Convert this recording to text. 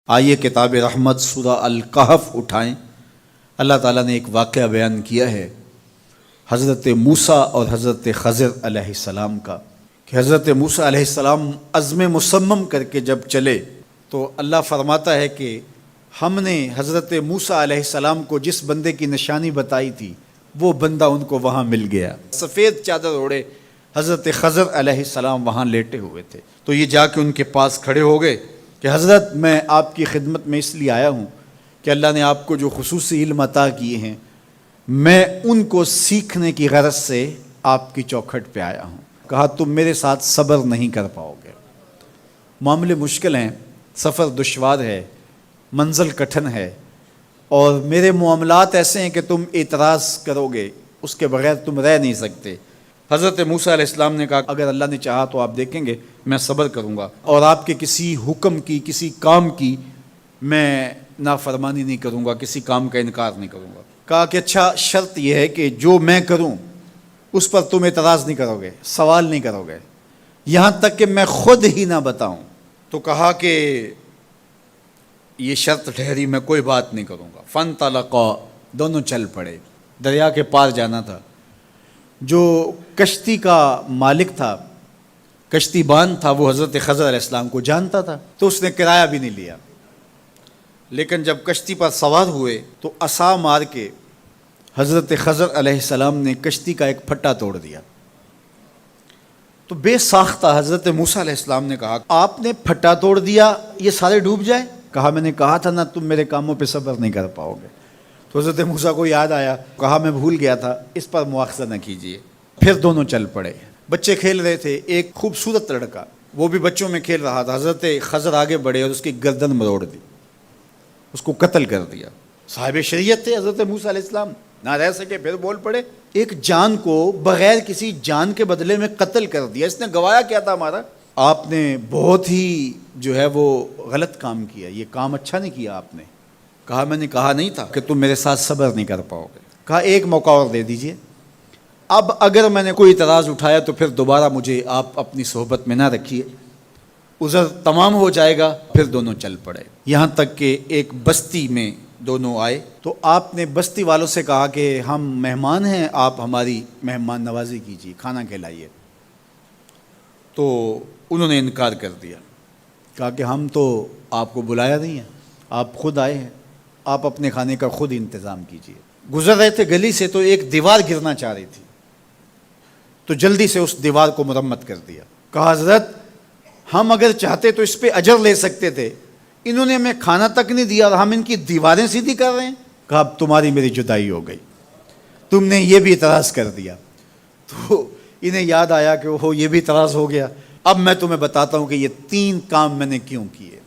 آئیے کتاب رحمت سورہ الکہف اٹھائیں۔ اللہ تعالیٰ نے ایک واقعہ بیان کیا ہے حضرت موسیٰ اور حضرت خضر علیہ السلام کا، کہ حضرت موسیٰ علیہ السلام عزم مصمم کر کے جب چلے تو اللہ فرماتا ہے کہ ہم نے حضرت موسیٰ علیہ السلام کو جس بندے کی نشانی بتائی تھی وہ بندہ ان کو وہاں مل گیا۔ سفید چادر اوڑے حضرت خضر علیہ السلام وہاں لیٹے ہوئے تھے، تو یہ جا کے ان کے پاس کھڑے ہو گئے کہ حضرت میں آپ کی خدمت میں اس لیے آیا ہوں کہ اللہ نے آپ کو جو خصوصی علم عطا کیے ہیں میں ان کو سیکھنے کی غرض سے آپ کی چوکھٹ پہ آیا ہوں۔ کہا تم میرے ساتھ صبر نہیں کر پاؤ گے، معاملے مشکل ہیں، سفر دشوار ہے، منزل کٹھن ہے، اور میرے معاملات ایسے ہیں کہ تم اعتراض کرو گے، اس کے بغیر تم رہ نہیں سکتے۔ حضرت موسیٰ علیہ السلام نے کہا اگر اللہ نے چاہا تو آپ دیکھیں گے میں صبر کروں گا، اور آپ کے کسی حکم کی کسی کام کی میں نافرمانی نہیں کروں گا، کسی کام کا انکار نہیں کروں گا۔ کہا کہ اچھا شرط یہ ہے کہ جو میں کروں اس پر تم اعتراض نہیں کرو گے، سوال نہیں کرو گے، یہاں تک کہ میں خود ہی نہ بتاؤں۔ تو کہا کہ یہ شرط ٹھہری، میں کوئی بات نہیں کروں گا۔ فانطلقا، دونوں چل پڑے، دریا کے پار جانا تھا۔ جو کشتی کا مالک تھا، کشتی بان تھا، وہ حضرت خضر علیہ السلام کو جانتا تھا، تو اس نے کرایہ بھی نہیں لیا، لیکن جب کشتی پر سوار ہوئے تو عصا مار کے حضرت خضر علیہ السلام نے کشتی کا ایک پھٹا توڑ دیا۔ تو بے ساختہ حضرت موسیٰ علیہ السلام نے کہا آپ نے پھٹا توڑ دیا، یہ سارے ڈوب جائیں؟ کہا میں نے کہا تھا نا تم میرے کاموں پہ صبر نہیں کر پاؤ گے۔ تو حضرت موسیٰ کو یاد آیا، کہا میں بھول گیا تھا، اس پر مواخذہ نہ کیجیے۔ پھر دونوں چل پڑے۔ بچے کھیل رہے تھے، ایک خوبصورت لڑکا وہ بھی بچوں میں کھیل رہا تھا۔ حضرت خضر آگے بڑھے اور اس کی گردن مروڑ دی، اس کو قتل کر دیا۔ صاحب شریعت تھے حضرت موسیٰ علیہ السلام، نہ رہ سکے، پھر بول پڑے ایک جان کو بغیر کسی جان کے بدلے میں قتل کر دیا، اس نے گوایا کیا تھا ہمارا؟ آپ نے بہت ہی جو ہے وہ غلط کام کیا، یہ کام اچھا نہیں کیا آپ نے۔ کہا میں نے کہا نہیں تھا کہ تم میرے ساتھ صبر نہیں کر پاؤ گے۔ کہا ایک موقع اور دے دیجئے، اب اگر میں نے کوئی اعتراض اٹھایا تو پھر دوبارہ مجھے آپ اپنی صحبت میں نہ رکھیے، عذر تمام ہو جائے گا۔ پھر دونوں چل پڑے، یہاں تک کہ ایک بستی میں دونوں آئے تو آپ نے بستی والوں سے کہا کہ ہم مہمان ہیں، آپ ہماری مہمان نوازی کیجیے، کھانا کھلائیے۔ تو انہوں نے انکار کر دیا، کہا کہ ہم تو آپ کو بلایا نہیں ہے، آپ خود آئے ہیں، آپ اپنے کھانے کا خود انتظام کیجیے۔ گزر رہے تھے گلی سے تو ایک دیوار گرنا چاہ رہی تھی، تو جلدی سے اس دیوار کو مرمت کر دیا۔ کہا حضرت ہم اگر چاہتے تو اس پہ اجر لے سکتے تھے، انہوں نے ہمیں کھانا تک نہیں دیا اور ہم ان کی دیواریں سیدھی کر رہے ہیں۔ کہا اب تمہاری میری جدائی ہو گئی، تم نے یہ بھی اعتراض کر دیا۔ تو انہیں یاد آیا کہ وہ یہ بھی اعتراض ہو گیا، اب میں تمہیں بتاتا ہوں کہ یہ 3 کام میں نے کیوں کیے۔